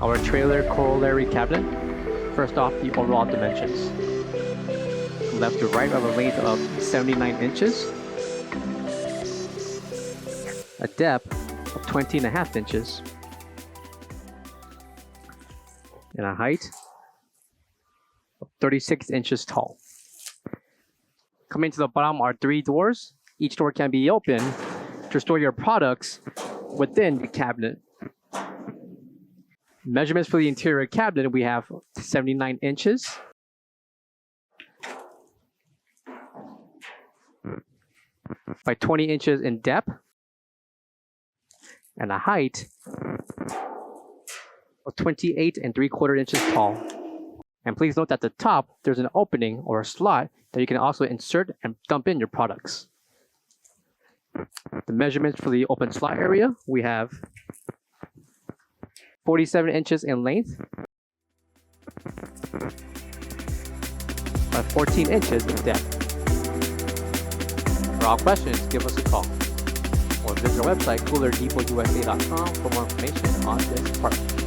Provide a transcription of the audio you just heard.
Our trailer corollary cabinet. First off, the overall dimensions. From left to right, we have a length of 79 inches, a depth of 20.5 inches, and a height of 36 inches tall. Coming to the bottom are 3 doors. Each door can be opened to store your products within the cabinet. Measurements for the interior cabinet, we have 79 inches, by 20 inches in depth, and a height of 28.75 inches tall. And please note that at the top, there's an opening or a slot that you can also insert and dump in your products. The measurements for the open slot area, we have 47 inches in length by 14 inches in depth. For all questions, give us a call or visit our website, coolerdepotUSA.com, for more information on this part.